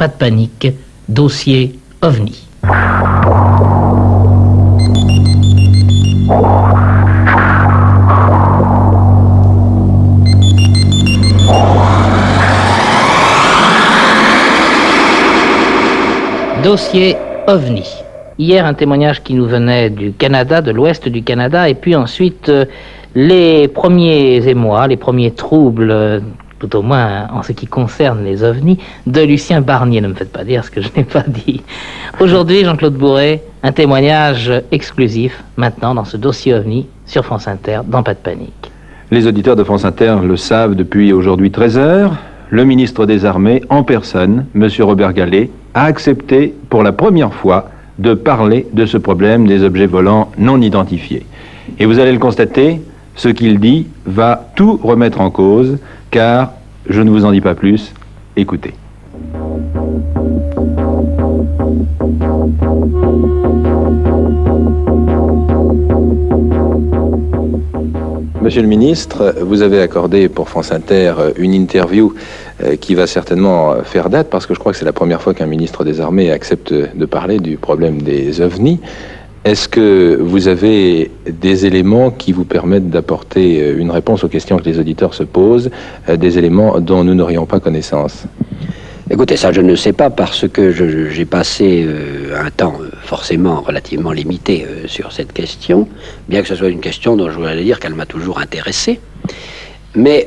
Pas de panique, dossier OVNI. Dossier OVNI. Hier, un témoignage qui nous venait du Canada, de l'ouest du Canada, et puis ensuite les premiers émois, les premiers troubles, tout au moins en ce qui concerne les OVNI, de Lucien Barnier. Ne me faites pas dire ce que je n'ai pas dit. Aujourd'hui, Jean-Claude Bourret, un témoignage exclusif, maintenant, dans ce dossier OVNI, sur France Inter, dans Pas de panique. Les auditeurs de France Inter le savent depuis aujourd'hui 13 heures. Le ministre des Armées, en personne, M. Robert Galet, a accepté pour la première fois de parler de ce problème des objets volants non identifiés. Et vous allez le constater, ce qu'il dit va tout remettre en cause, car je ne vous en dis pas plus, écoutez. Monsieur le ministre, vous avez accordé pour France Inter une interview qui va certainement faire date, parce que je crois que c'est la première fois qu'un ministre des Armées accepte de parler du problème des OVNI. Est-ce que vous avez des éléments qui vous permettent d'apporter une réponse aux questions que les auditeurs se posent, des éléments dont nous n'aurions pas connaissance? Écoutez, ça je ne sais pas, parce que j'ai passé un temps forcément relativement limité sur cette question, bien que ce soit une question dont je voudrais dire qu'elle m'a toujours intéressé, mais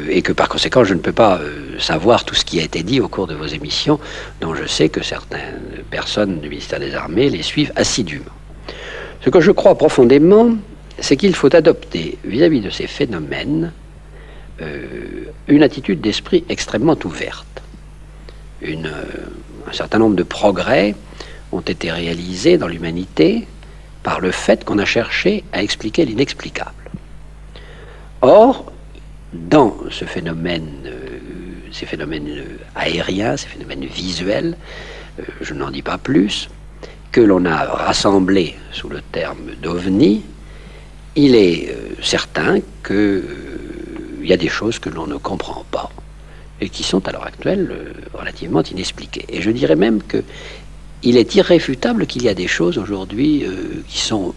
et que par conséquent je ne peux pas savoir tout ce qui a été dit au cours de vos émissions, dont je sais que certaines personnes du ministère des Armées les suivent assidûment. Ce que je crois profondément, c'est qu'il faut adopter vis-à-vis de ces phénomènes une attitude d'esprit extrêmement ouverte. Un certain nombre de progrès ont été réalisés dans l'humanité par le fait qu'on a cherché à expliquer l'inexplicable. Or, dans ces phénomènes aériens, ces phénomènes visuels, je n'en dis pas plus, que l'on a rassemblés sous le terme d'OVNI, il est certain qu'il y a des choses que l'on ne comprend pas et qui sont à l'heure actuelle relativement inexpliquées. Et je dirais même qu'il est irréfutable qu'il y a des choses aujourd'hui qui sont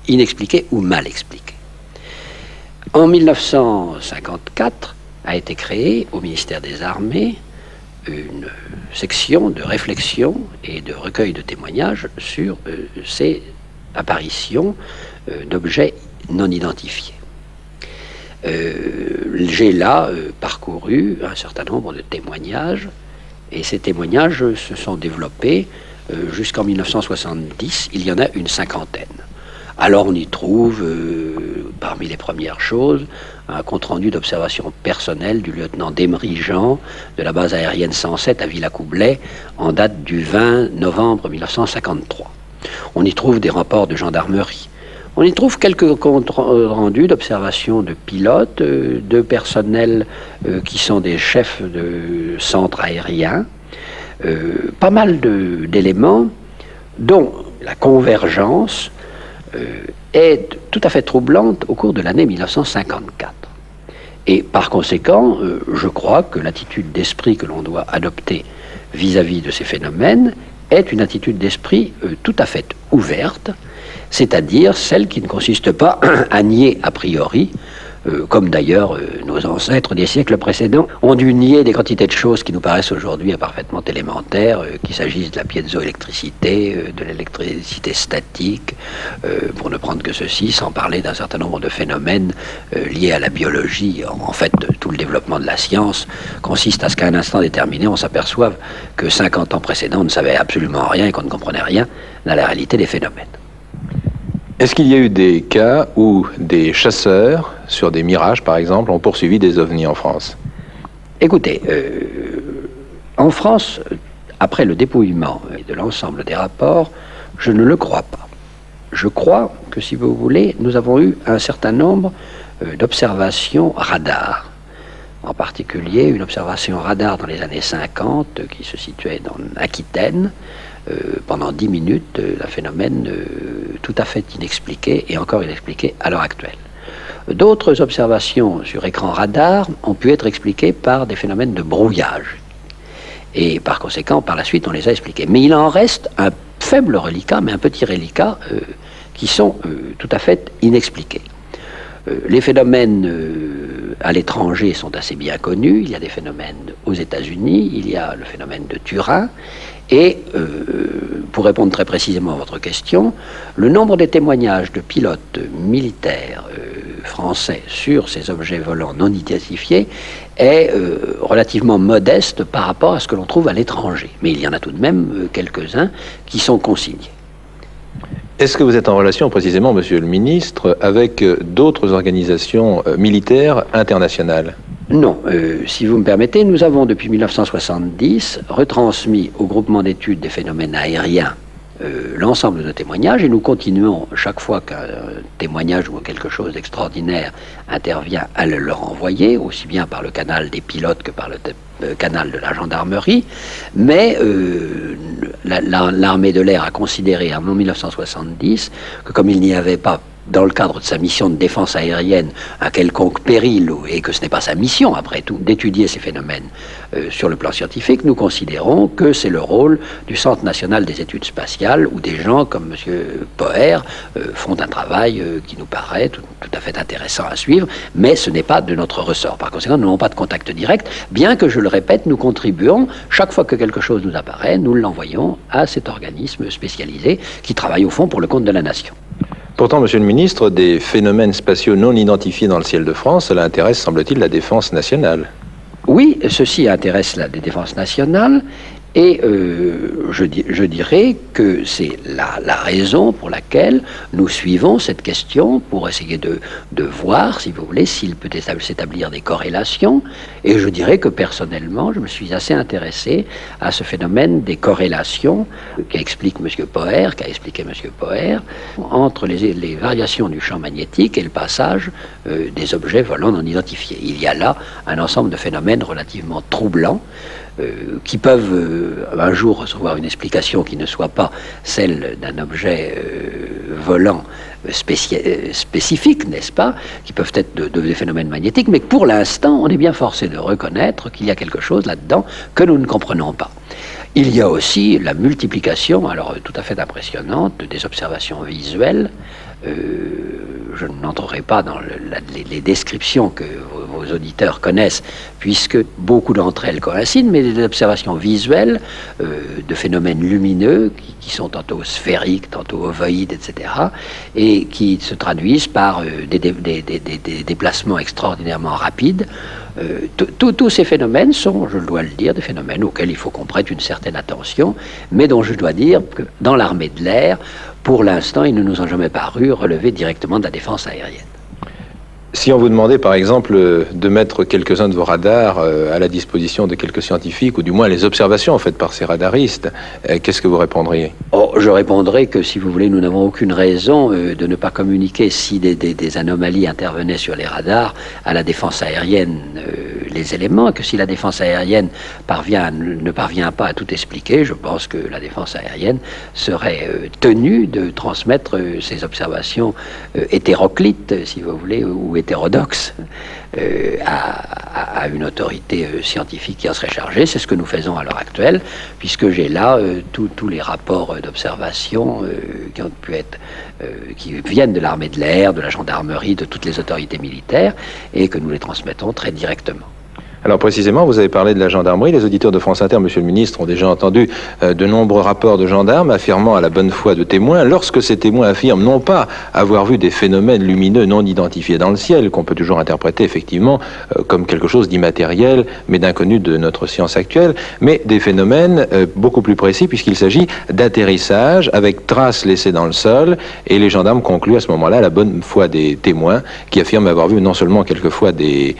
inexpliquées ou mal expliquées. En 1954 a été créée au ministère des Armées une section de réflexion et de recueil de témoignages sur ces apparitions d'objets non identifiés. J'ai là parcouru un certain nombre de témoignages, et ces témoignages se sont développés jusqu'en 1970. Il y en a une cinquantaine. Alors on y trouve, parmi les premières choses, un compte-rendu d'observation personnelle du lieutenant d'Emery Jean de la base aérienne 107 à Villacoublay en date du 20 novembre 1953. On y trouve des rapports de gendarmerie. On y trouve quelques comptes rendus d'observation de pilotes, de personnels qui sont des chefs de centres aériens, pas mal d'éléments dont la convergence est tout à fait troublante au cours de l'année 1954. Et par conséquent, je crois que l'attitude d'esprit que l'on doit adopter vis-à-vis de ces phénomènes est une attitude d'esprit tout à fait ouverte, c'est-à-dire celle qui ne consiste pas à nier a priori, comme d'ailleurs nos ancêtres des siècles précédents ont dû nier des quantités de choses qui nous paraissent aujourd'hui parfaitement élémentaires, qu'il s'agisse de la piézoélectricité, de l'électricité statique, pour ne prendre que ceci, sans parler d'un certain nombre de phénomènes liés à la biologie. En fait, tout le développement de la science consiste à ce qu'à un instant déterminé, on s'aperçoive que 50 ans précédents, on ne savait absolument rien et qu'on ne comprenait rien dans la réalité des phénomènes. Est-ce qu'il y a eu des cas où des chasseurs, sur des mirages par exemple, ont poursuivi des ovnis en France? Écoutez, en France, après le dépouillement de l'ensemble des rapports, je ne le crois pas. Je crois que, si vous voulez, nous avons eu un certain nombre d'observations radar. En particulier, une observation radar dans les années 50 qui se situait dans l'Aquitaine, pendant 10 minutes, un phénomène tout à fait inexpliqué et encore inexpliqué à l'heure actuelle. D'autres observations sur écran radar ont pu être expliquées par des phénomènes de brouillage. Et par conséquent, par la suite, on les a expliqués. Mais il en reste un faible reliquat, mais un petit reliquat, qui sont tout à fait inexpliqués. Les phénomènes à l'étranger sont assez bien connus. Il y a des phénomènes aux États-Unis, il y a le phénomène de Turin. Et pour répondre très précisément à votre question, le nombre des témoignages de pilotes militaires français sur ces objets volants non identifiés est relativement modeste par rapport à ce que l'on trouve à l'étranger. Mais il y en a tout de même quelques-uns qui sont consignés. Est-ce que vous êtes en relation précisément, Monsieur le Ministre, avec d'autres organisations militaires internationales ? Non, si vous me permettez, nous avons depuis 1970 retransmis au groupement d'études des phénomènes aériens l'ensemble de nos témoignages et nous continuons chaque fois qu'un témoignage ou quelque chose d'extraordinaire intervient à le renvoyer, aussi bien par le canal des pilotes que par le canal de la gendarmerie, mais l'armée de l'air a considéré en 1970 que comme il n'y avait pas dans le cadre de sa mission de défense aérienne un quelconque péril, et que ce n'est pas sa mission, après tout, d'étudier ces phénomènes sur le plan scientifique, nous considérons que c'est le rôle du Centre national des études spatiales, où des gens comme M. Poher font un travail qui nous paraît tout à fait intéressant à suivre, mais ce n'est pas de notre ressort. Par conséquent, nous n'avons pas de contact direct, bien que, je le répète, nous contribuons, chaque fois que quelque chose nous apparaît, nous l'envoyons à cet organisme spécialisé qui travaille au fond pour le compte de la nation. Pourtant, Monsieur le Ministre, des phénomènes spatiaux non identifiés dans le ciel de France, cela intéresse, semble-t-il, la défense nationale. Oui, ceci intéresse la défense nationale. Et je dirais que c'est la raison pour laquelle nous suivons cette question pour essayer de voir, si vous voulez, s'il peut s'établir des corrélations. Et je dirais que personnellement, je me suis assez intéressé à ce phénomène des corrélations qu'a expliqué M. Poher, entre les variations du champ magnétique et le passage des objets volants non identifiés. Il y a là un ensemble de phénomènes relativement troublants qui peuvent un jour recevoir une explication qui ne soit pas celle d'un objet volant spécifique, n'est-ce pas, qui peuvent être des phénomènes magnétiques, mais pour l'instant, on est bien forcé de reconnaître qu'il y a quelque chose là-dedans que nous ne comprenons pas. Il y a aussi la multiplication, alors tout à fait impressionnante, des observations visuelles. Je n'entrerai pas dans les descriptions que vos auditeurs connaissent, puisque beaucoup d'entre elles coïncident, mais des observations visuelles de phénomènes lumineux qui sont tantôt sphériques, tantôt ovoïdes, etc., et qui se traduisent par des déplacements extraordinairement rapides. Tous ces phénomènes sont, je dois le dire, des phénomènes auxquels il faut qu'on prête une certaine attention, mais dont je dois dire que dans l'armée de l'air, pour l'instant, ils ne nous ont jamais paru relever directement de la défense aérienne. Si on vous demandait, par exemple, de mettre quelques-uns de vos radars à la disposition de quelques scientifiques, ou du moins les observations faites par ces radaristes, qu'est-ce que vous répondriez ? Je répondrai que, si vous voulez, nous n'avons aucune raison de ne pas communiquer si des anomalies intervenaient sur les radars à la défense aérienne les éléments, et que si la défense aérienne ne parvient pas à tout expliquer, je pense que la défense aérienne serait tenue de transmettre ces observations hétéroclites, si vous voulez, ou hétérodoxe à une autorité scientifique qui en serait chargée. C'est ce que nous faisons à l'heure actuelle, puisque j'ai là tous les rapports d'observation qui ont pu être qui viennent de l'armée de l'air, de la gendarmerie, de toutes les autorités militaires, et que nous les transmettons très directement. Alors précisément, vous avez parlé de la gendarmerie. Les auditeurs de France Inter, Monsieur le Ministre, ont déjà entendu de nombreux rapports de gendarmes affirmant à la bonne foi de témoins, lorsque ces témoins affirment non pas avoir vu des phénomènes lumineux non identifiés dans le ciel, qu'on peut toujours interpréter effectivement comme quelque chose d'immatériel, mais d'inconnu de notre science actuelle, mais des phénomènes beaucoup plus précis, puisqu'il s'agit d'atterrissage avec traces laissées dans le sol, et les gendarmes concluent à ce moment-là la bonne foi des témoins, qui affirment avoir vu non seulement quelquefois des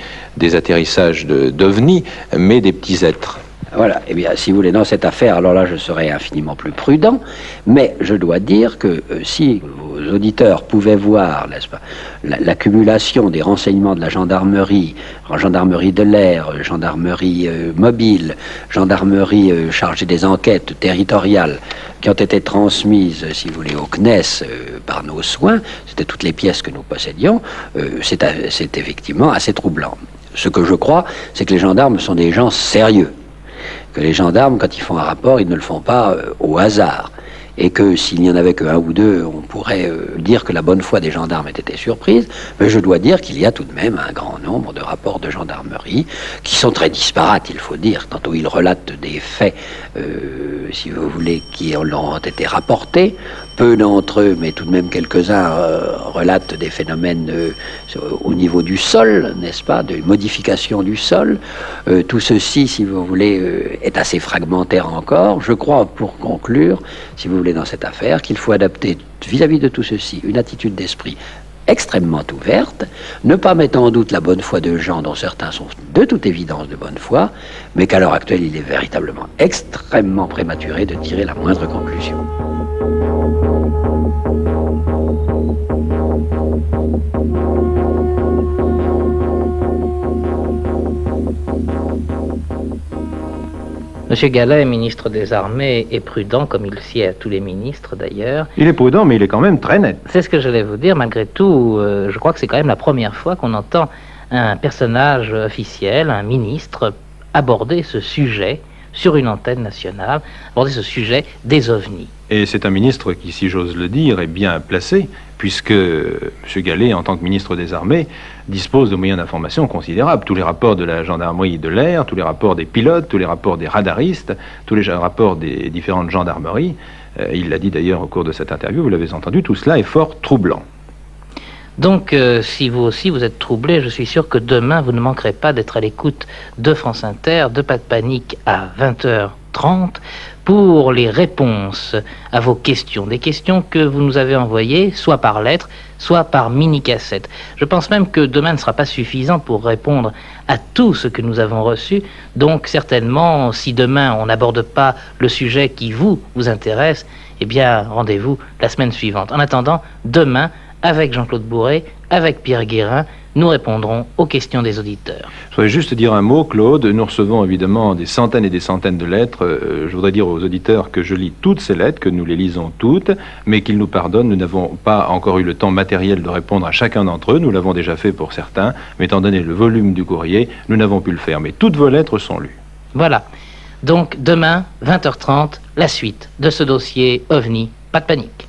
atterrissages d'ovnis, mais des petits êtres. Voilà, eh bien, si vous voulez, dans cette affaire, alors là, je serais infiniment plus prudent, mais je dois dire que si vos auditeurs pouvaient voir, n'est-ce pas, l'accumulation des renseignements de la gendarmerie de l'air, gendarmerie mobile, gendarmerie chargée des enquêtes territoriales, qui ont été transmises, si vous voulez, au CNES par nos soins, c'était toutes les pièces que nous possédions, c'est effectivement assez troublant. Ce que je crois, c'est que les gendarmes sont des gens sérieux. que les gendarmes, quand ils font un rapport, ils ne le font pas au hasard. Et que s'il n'y en avait qu'un ou deux, on pourrait dire que la bonne foi des gendarmes ait été surprise. Mais je dois dire qu'il y a tout de même un grand nombre de rapports de gendarmerie qui sont très disparates, il faut dire. Tantôt ils relatent des faits, si vous voulez, qui ont été rapportés. Peu d'entre eux, mais tout de même quelques-uns, relatent des phénomènes au niveau du sol, n'est-ce pas, de modification du sol. Tout ceci, si vous voulez, est assez fragmentaire encore. Je crois, pour conclure, si vous voulez, dans cette affaire, qu'il faut adapter vis-à-vis de tout ceci une attitude d'esprit extrêmement ouverte, ne pas mettre en doute la bonne foi de gens dont certains sont de toute évidence de bonne foi, mais qu'à l'heure actuelle, il est véritablement extrêmement prématuré de tirer la moindre conclusion. Monsieur Gallet, ministre des Armées, est prudent, comme il le sied à tous les ministres d'ailleurs. Il est prudent, mais il est quand même très net. C'est ce que j'allais vous dire. Malgré tout, je crois que c'est quand même la première fois qu'on entend un personnage officiel, un ministre, aborder ce sujet sur une antenne nationale, aborder ce sujet des ovnis. Et c'est un ministre qui, si j'ose le dire, est bien placé, puisque M. Gallet, en tant que ministre des Armées, dispose de moyens d'information considérables. Tous les rapports de la gendarmerie de l'air, tous les rapports des pilotes, tous les rapports des radaristes, tous les rapports des différentes gendarmeries, il l'a dit d'ailleurs au cours de cette interview, vous l'avez entendu, tout cela est fort troublant. Donc, si vous aussi vous êtes troublé, je suis sûr que demain, vous ne manquerez pas d'être à l'écoute de France Inter, de Pas de Panique à 20h30, pour les réponses à vos questions. Des questions que vous nous avez envoyées, soit par lettre, soit par mini-cassette. Je pense même que demain ne sera pas suffisant pour répondre à tout ce que nous avons reçu. Donc, certainement, si demain on n'aborde pas le sujet qui vous intéresse, eh bien, rendez-vous la semaine suivante. En attendant, demain, avec Jean-Claude Bourré, avec Pierre Guérin, nous répondrons aux questions des auditeurs. Je voudrais juste dire un mot, Claude. Nous recevons évidemment des centaines et des centaines de lettres. Je voudrais dire aux auditeurs que je lis toutes ces lettres, que nous les lisons toutes, mais qu'ils nous pardonnent. Nous n'avons pas encore eu le temps matériel de répondre à chacun d'entre eux. Nous l'avons déjà fait pour certains, mais étant donné le volume du courrier, nous n'avons pu le faire. Mais toutes vos lettres sont lues. Voilà. Donc demain, 20h30, la suite de ce dossier OVNI. Pas de panique.